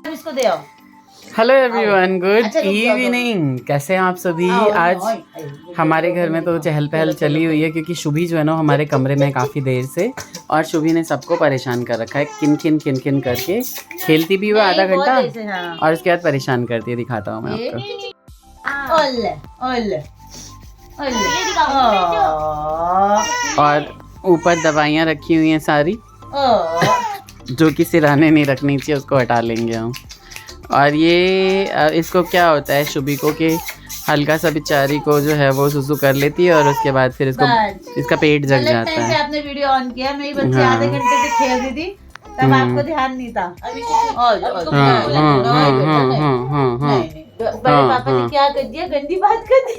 इसको दे आओ। Hello everyone, good evening. कैसे हैं आप सभी? आज हमारे घर में तो चहल पहल चली हुई है क्योंकि शुभी जो है ना हमारे कमरे में काफ़ी देर से, और शुभी ने सबको परेशान कर रखा है। किन किन करके खेलती भी हुआ आधा घंटा और उसके बाद परेशान करती है। दिखाता हूँ मैं आपको। और ऊपर दवाइयाँ रखी हुई हैं सारी, जो कि सिराने नहीं रखनी चाहिए, उसको हटा लेंगे हम। और ये इसको क्या होता है शुभी को कि हल्का सा बेचारी को जो है वो सुसु कर लेती है और उसके बाद फिर इसका पेट जग जाता है। आपने वीडियो ऑन किया, मेरी बच्ची आधे घंटे से खेल रही थी, तब आपको ध्यान नहीं था। बड़े पापा ने क्या कर दिया, गंदी बात कर दी।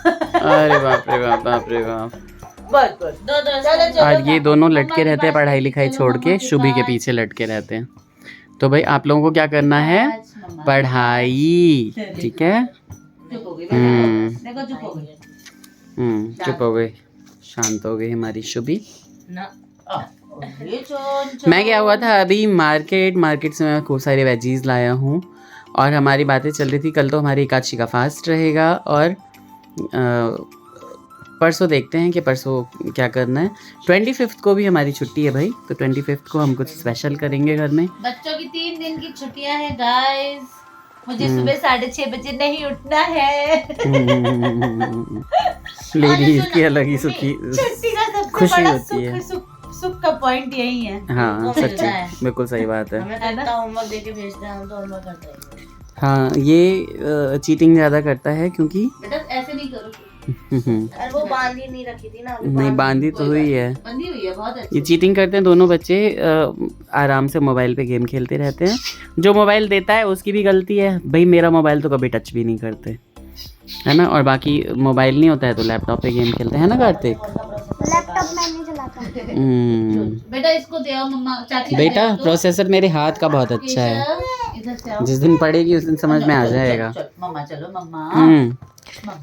अरे बाप रे बाप, बाप रे बाप। चलो और ये दोनों लटके रहते हैं पढ़ाई लिखाई छोड़ के, शुभी के पीछे लटके रहते हैं। तो भाई आप लोगों को क्या करना है? पढ़ाई, ठीक है? चुप हो गई, शांत हो गई हमारी शुभी। मैं गया हुआ था अभी मार्केट से मैं खूब सारी वेजीज लाया हूँ, और हमारी बातें चल रही थी। कल तो हमारी एकादशी का फास्ट रहेगा, और परसों देखते हैं कि परसों क्या करना है। 25 को भी हमारी छुट्टी है भाई, तो 25 को हम कुछ स्पेशल करेंगे घर में। बच्चों की 3 दिन की छुट्टियां हैं गाइस। मुझे सुबह 6:30 बजे नहीं उठना है। लेडीज की अलग ही सुखी छुट्टी का सबसे खुशी बड़ा होती है। सुख का पॉइंट यही है। हाँ सच्ची, बिल्कुल सही बात है। होमवर्क देके भेजते हैं हम, तो होमवर्क करते हैं। हाँ, ये चीटिंग ज़्यादा करता है क्योंकि बेटा ऐसे नहीं करो। अरे वो बांधी नहीं रखी थी ना। नहीं, बांधी तो हुई है, बंधी हुई है, बहुत अच्छी। ये चीटिंग करते हैं दोनों बच्चे। आराम से मोबाइल पे गेम खेलते रहते हैं। जो मोबाइल देता है उसकी भी गलती है भाई, मेरा मोबाइल तो कभी टच भी नहीं करते, है ना? और बाकी मोबाइल नहीं होता है तो लैपटॉप पे गेम खेलते हैं ना कार्तिक? लैपटॉप मैं नहीं चलाता। बेटा इसको दे आओ मम्मा, चाची। बेटा प्रोसेसर मेरे हाथ का बहुत अच्छा है, इधर से आओ। जिस दिन पढ़ेगी उस दिन समझ में आ जाएगा। मम्मा चलो मम्मा।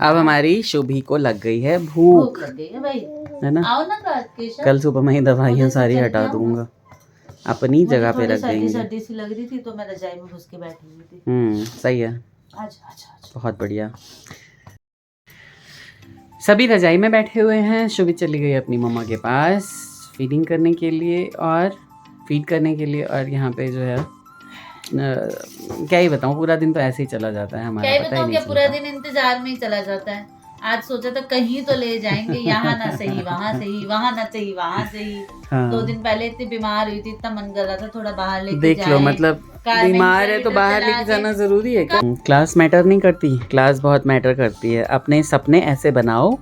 अब हमारी शुभी को लग गई है भूख, लग गई है भाई, है ना? आओ ना केशव। कल सुबह मैं ही दवाइयाँ सारी हटा दूंगा, अपनी जगह पे रख देंगे। सर्दी सी लग रही थी तो मैं रजाई में घुस के बैठी हुई थी। सही है। अच्छा बहुत बढ़िया। सभी रजाई में बैठे हुए हैं। शुभी चली गई अपनी मम्मा के पास फीडिंग करने के लिए, और यहाँ पे जो है क्या ही बताऊँ, पूरा दिन तो ऐसे ही चला जाता है हमारा, पता ही नहीं चलता। पूरा दिन इंतजार में ही चला जाता है। आज सोचा था कहीं तो ले जाएंगे, यहाँ ना सही वहाँ सही, वहाँ ना सही वहाँ सही। हाँ। 2 दिन पहले इतनी बीमार हुई थी, इतना मन कर रहा था थोड़ा बाहर लेके देख लो, मतलब बीमार है तो बाहर लेके जाना जरूरी है क्या? क्लास मैटर नहीं करती, क्लास बहुत मैटर करती है। अपने सपने ऐसे बनाओ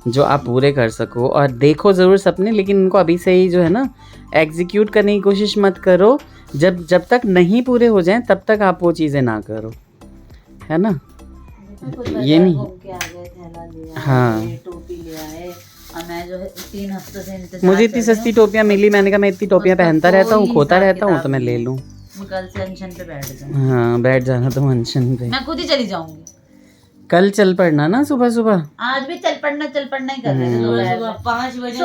जो आप पूरे कर सको, और देखो ज़रूर सपने, लेकिन इनको अभी से ही जो है ना एग्जीक्यूट करने की कोशिश मत करो। जब तक नहीं पूरे हो जाएं तब तक आप वो चीज़ें ना करो, है ना? ये नहीं। हाँ, टोपी ले आए, और मैं जो है 3 हफ्तों से इंतजार। मुझे इतनी सस्ती टोपियाँ मिली, मैंने कहा मैं इतनी टोपियाँ पहनता रहता हूँ, खोता रहता हूँ, तो मैं ले लूँ। कल से अनशन पे बैठ जाऊँ। हाँ, बैठ जाना तुम अनशन पे। मैं खुद ही चली जाऊंगी। कल चल पड़ना ना सुबह। आज भी चल पड़ना ही कर रहे थे। 5 बजे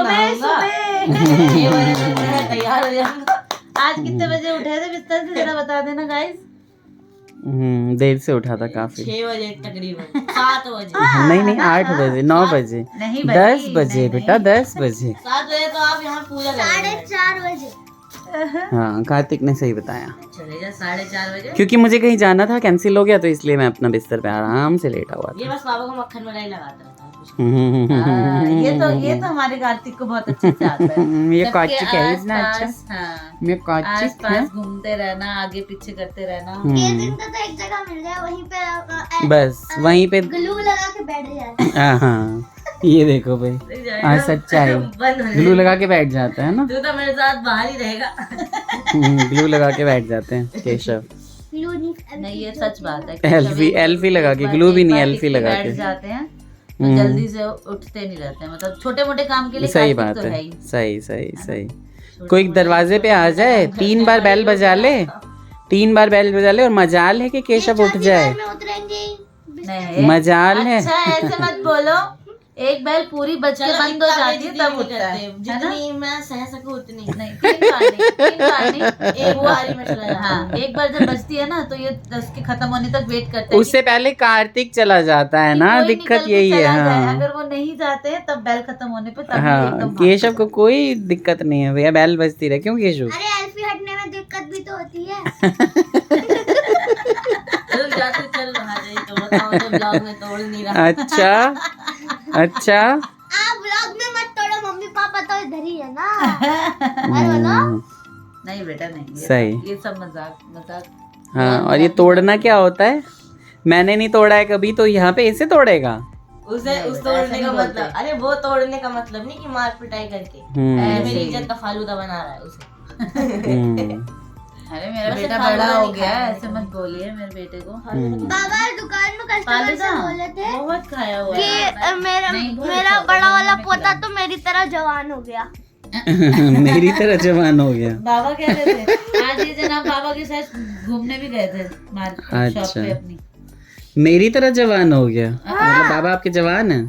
तैयार हो जाऊंगा। आज कितने बजे उठे थे बिस्तर से, जरा बता देना गाइस। देर से उठा था काफी। 6 बजे तकरीबन, 7 बजे। नहीं 8 बजे, 9 बजे, 10 बजे बेटा, 10 बजे। 7 बजे तो आप यहाँ पूजा करेंगे। 4:30 बजे। हाँ, कार्तिक ने सही बताया। चले जा 4:30 बजे, क्योंकि मुझे कहीं जाना था, कैंसिल हो गया, तो इसलिए मैं अपना बिस्तर पे आराम से लेटा हुआ ये था। बस बाबा को मक्खन मलाई लगाता रहता है। ये तो हमारे कार्तिक को बहुत अच्छे से आता है। ये कार्तिक है इतना अच्छा। मैं कार्तिक है, घूमते रहना, आगे पीछे करते रहना। ये दिन तो एक जगह मिल जाए, वहीं पे बस वहीं पे ग्लू लगा के बैठ जाए। हाँ, ये देखो भाई, आज सच्चाई, ग्लू लगा के बैठ जाता है ना। तू तो मेरे साथ बाहर ही रहेगा। ग्लू लगा के बैठ जाते हैं केशव। नहीं, ये सच बात है। एल्फी लगा के, ग्लू भी नहीं, एल्फी लगा के जाते हैं, तो जल्दी से उठते नहीं रहते हैं। मतलब छोटे मोटे काम के लिए सही बात तो है। सही। कोई दरवाजे पे आ जाए, 3 बार बेल बजा ले, 3 बार बेल बजा ले, और मजाल है कि केशव उठ जाए। नहीं, मजाल है। अच्छा ऐसे मत बोलो, एक बैल पूरी बच के बंद हो जाती है तब उठता है ना? जितनी मैं सह सकूं उतनी नहीं, 3 बार नहीं, 3 बार नहीं, एक बार में चला जाता हाँ, एक बार जब बचती है ना तो ये 10 के खत्म होने तक वेट करता है उससे पहले कार्तिक चला जाता है कि ना, कोई दिक्कत निकल के यही है। चला जाए। हाँ अगर वो नहीं जाते हैं तब बैल खत्म होने पे तब ये हाँ, एकदम केशव को कोई दिक्कत नहीं है भैया, बैल बजती रहे। क्यों केशव? अरे एल्फी हटने में दिक्कत भी तो होती है। रुक जा, तू चल रहा है तो बताओ, तो ब्लॉग में तोड़ नहीं रहा। अच्छा अच्छा। आप ब्लॉग में मत तोड़ो, मम्मी पापा तो इधर ही है ना। अरे बोलो। नहीं बेटा नहीं, सही। ये सब मजाक मजाक। हाँ, और ये तोड़ना क्या होता है? मैंने नहीं तोड़ा है कभी, तो यहाँ पे इसे तोड़ेगा। उसे उस ऐसा तोड़ने नहीं का बोलते। मतलब, अरे वो तोड़ने का मतलब नहीं कि मार पिटाई करके हम्म, मेरी इज्जत का फालूदा बना रहा है उसे। हम्म, अरे मेरा वैसे बेटा फालूदा बड़ा हो नहीं गया खाया है, मैंने ऐसे मत बोलिए मेरे बेटे को। बाबा दुकान में कस्टमर से फालूदा बोले थे बहुत खाया हुआ कि है। मेरा नहीं, बहुत मेरा अच्छा बड़ा होता है, वाला मैं पोता खिलाऊं। तो मेरी तरह जवान हो गया। मेरी तरह जवान हो गया। बाबा कह रहे थे आज ये जनाब बाबा के साथ घूमने भी गए थे मार्केट शॉप अच्छा। पे अपनी। मेरी तरह जवान हो गया मतलब बाबा आपके जवान है?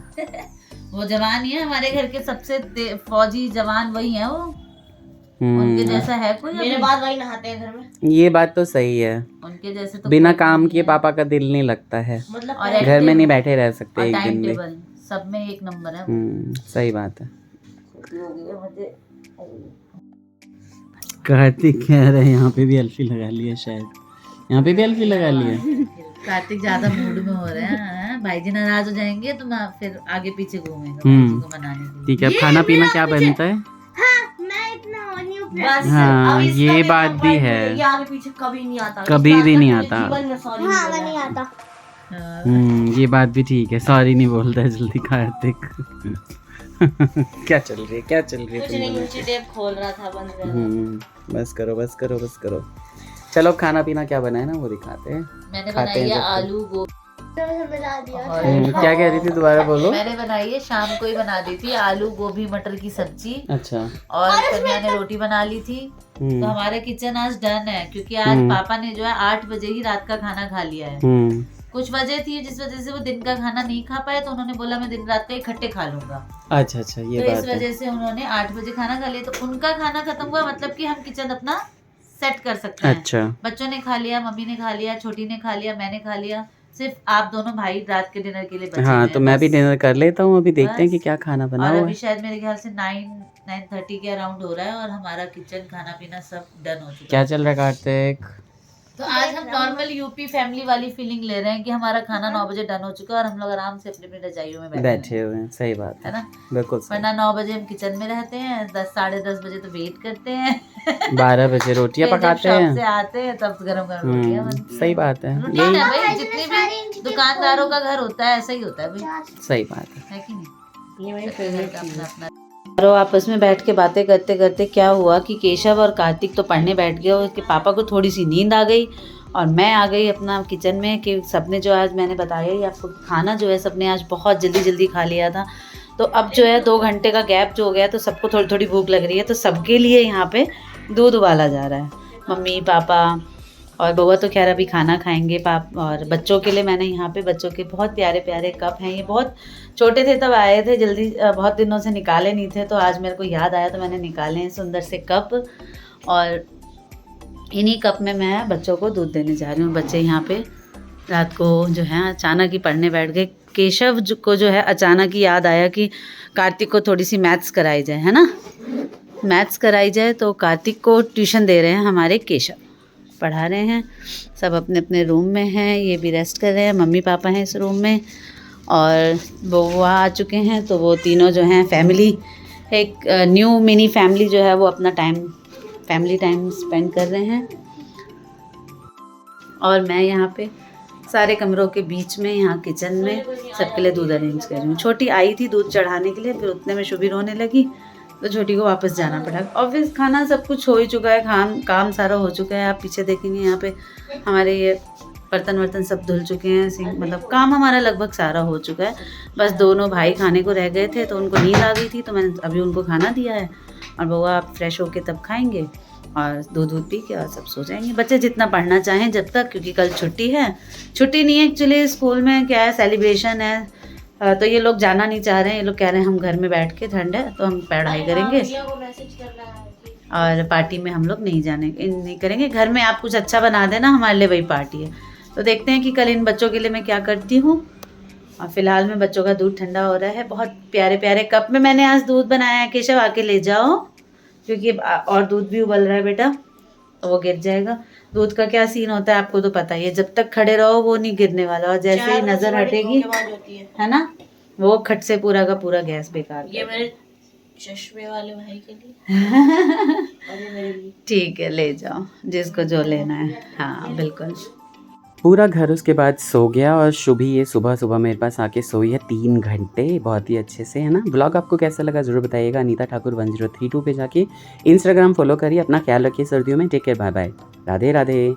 वो जवान ही है, हमारे घर के सबसे फौजी जवान वही है वो। उनके जैसा है कोई मेरे अभी? बाद वही नहाते हैं घर में। ये बात तो सही है, उनके जैसे तो बिना कोई काम नहीं किए है। पापा का दिल नहीं लगता है। मतलब और पहले- घर में active नहीं बैठे रह सकते और एक टाइम दिन भी। टेबल सब में एक नंबर है। सही बात है। मुझे कार्तिक कह रहे हैं यहाँ पे भी एल्फी लगा लिया, शायद यहाँ पे भी एल्फी लगा लिया। कार्तिक ज्यादा मूड में हो रहे हैं, भाई जी नाराज हो जाएंगे तो मैं फिर आगे पीछे घूमेंगे भाई जी को मनाने के लिए। ठीक है, अब खाना पीना क्या बनता है? हाँ, मैं इतना हो नहीं हूँ। बस हाँ, अब इसका ये भी बात इतना भी point है। है, ये आगे पीछे कभी नहीं आता, कभी इसका भी नहीं अपने आता। जीवन में sorry हाँ, बोला मैं है। नहीं आता। हाँ, ये बात भी ठीक है, सॉरी नहीं बोलता है जल्दी कार्तिक। क्या चल रही है, क्या चल रही है कुछ तुम नहीं, लोगों नीचे टेप खोल रहा था, बंद कर रहा था। बस करो बस करो बस करो। चलो खाना पीना क्या बना है ना वो दिखाते हैं। मैंने खाते बनाई हैं है जब तक। आलू गोभी। मिला दिया। क्या कह रही थी, दोबारा बोलो। मैंने बनाई है, शाम को ही बना दी थी, आलू गोभी मटर की सब्जी अच्छा। और कन्या ने रोटी बना ली थी। तो हमारा किचन आज डन है क्योंकि आज पापा ने जो है 8 बजे ही रात का खाना खा लिया है। कुछ वजह थी जिस वजह से वो दिन का खाना नहीं खा पाए, तो उन्होंने बोला मैं दिन रात का इकट्ठे खा लूंगा। अच्छा अच्छा, ये तो बात इस है। वजह से उन्होंने 8 बजे खाना खा लिया, तो उनका खाना खत्म हुआ मतलब कि हम किचन अपना सेट कर सकते हैं। अच्छा। बच्चों ने खा लिया, मम्मी ने खा लिया, छोटी ने खा लिया, मैंने खा लिया, सिर्फ आप दोनों भाई रात के डिनर के लिए बचे हाँ, हुए तो हैं मैं भी बस। डिनर कर लेता हूँ, अभी देखते हैं बस। कि क्या खाना बना और हुआ अभी है। शायद मेरे ख्याल से 9-9:30 के अराउंड हो रहा है और हमारा किचन खाना पीना सब डन हो चुका क्या है। चल रहा है कार्तिक? तो आज हम नॉर्मल यूपी फैमिली वाली फीलिंग ले रहे हैं कि हमारा खाना 9 बजे डन हो चुका है और हम लोग आराम से अपनी अपनी रजाइयों में बैठे बैठे हुए हैं, सही बात है है ना। बिल्कुल सही। वरना 9 बजे हम किचन में रहते हैं, 10-10:30 बजे तो वेट करते हैं। 12 बजे रोटियां फिर जब पकाते शॉप से हैं। आते हैं तब गरम गरम रोटियां बनती सही बात है, रूटीन यही है भाई, जितने भी दुकानदारों का घर होता है ऐसा ही होता है भाई, सही बात है। है कि नहीं। ये मेरी फेवरेट चीज है। अपना और आपस में बैठ के बातें करते करते क्या हुआ कि केशव और कार्तिक तो पढ़ने बैठ गए और उसके पापा को थोड़ी सी नींद आ गई और मैं आ गई अपना किचन में कि सबने जो आज मैंने बताया ही आपको, खाना जो है सबने आज बहुत जल्दी जल्दी खा लिया था। तो अब जो है 2 घंटे का गैप जो हो गया तो सबको थोड़ी थोड़ी भूख लग रही है, तो सबके लिए यहाँ पे दूध उबाला जा रहा है। मम्मी पापा और बउआ तो खैर अभी खाना खाएंगे और बच्चों के लिए मैंने यहाँ पे बच्चों के बहुत प्यारे प्यारे कप हैं। ये बहुत छोटे थे तब आए थे, जल्दी बहुत दिनों से निकाले नहीं थे, तो आज मेरे को याद आया तो मैंने निकाले हैं सुंदर से कप। और इन्हीं कप में मैं बच्चों को दूध देने जा रही हूँ। बच्चे यहाँ पे रात को जो है अचानक ही पढ़ने बैठ गए। केशव को जो है अचानक ही याद आया कि कार्तिक को थोड़ी सी मैथ्स कराई जाए, है ना, मैथ्स कराई जाए। तो कार्तिक को ट्यूशन दे रहे हैं हमारे केशव, पढ़ा रहे हैं। सब अपने अपने रूम में हैं, ये भी रेस्ट कर रहे हैं, मम्मी पापा हैं इस रूम में और वो आ चुके हैं। तो वो तीनों जो हैं फैमिली, एक न्यू मिनी फैमिली जो है वो अपना फैमिली टाइम स्पेंड कर रहे हैं। और मैं यहाँ पे सारे कमरों के बीच में यहाँ किचन में सबके लिए दूध अरेंज कर रही हूँ। छोटी आई थी दूध चढ़ाने के लिए, फिर उतने में शुभी रोने लगी तो छोटी को वापस जाना पड़ा। ऑब्वियस खाना सब कुछ हो ही चुका है, काम सारा हो चुका है। आप पीछे देखेंगे यहाँ पे हमारे ये बर्तन वर्तन सब धुल चुके हैं, मतलब काम हमारा लगभग सारा हो चुका है। बस दोनों भाई खाने को रह गए थे तो उनको नींद आ गई थी, तो मैंने अभी उनको खाना दिया है और बउआ आप फ्रेश होके तब खाएंगे और दूध पी के और सब सो जाएंगे। बच्चे जितना पढ़ना चाहें जब तक, क्योंकि कल छुट्टी है। छुट्टी नहीं है एक्चुअली, स्कूल में क्या है सेलिब्रेशन है, तो ये लोग जाना नहीं चाह रहे हैं, ये लोग कह रहे हैं हम घर में बैठ के, ठंड है तो हम पढ़ाई करेंगे और पार्टी में हम लोग नहीं करेंगे। घर में आप कुछ अच्छा बना देना, हमारे लिए वही पार्टी है। तो देखते हैं कि कल इन बच्चों के लिए मैं क्या करती हूँ। और फिलहाल में बच्चों का दूध ठंडा हो रहा है, बहुत प्यारे प्यारे कप में मैंने आज दूध बनाया है। केशव आके ले जाओ, क्योंकि और दूध भी उबल रहा है बेटा, तो वो गिर जाएगा। दूध का क्या सीन होता है आपको तो पता ही है, जब तक खड़े रहो वो नहीं गिरने वाला, और जैसे ही नजर हटेगी है ना, वो खट से पूरा का पूरा गैस बेकार। ये मेरे चश्मे वाले भाई के लिए और ये मेरे लिए। ठीक है, ले जाओ जिसको जो लेना है। हाँ बिल्कुल। पूरा घर उसके बाद सो गया और शुभी ये सुबह सुबह मेरे पास आके सोई है 3 घंटे, बहुत ही अच्छे से, है ना। ब्लॉग आपको कैसा लगा ज़रूर बताइएगा। अनीता ठाकुर 1032 पे जाके इंस्टाग्राम फॉलो करिए। अपना ख्याल रखिए सर्दियों में। Take care, bye bye, Radhe Radhe.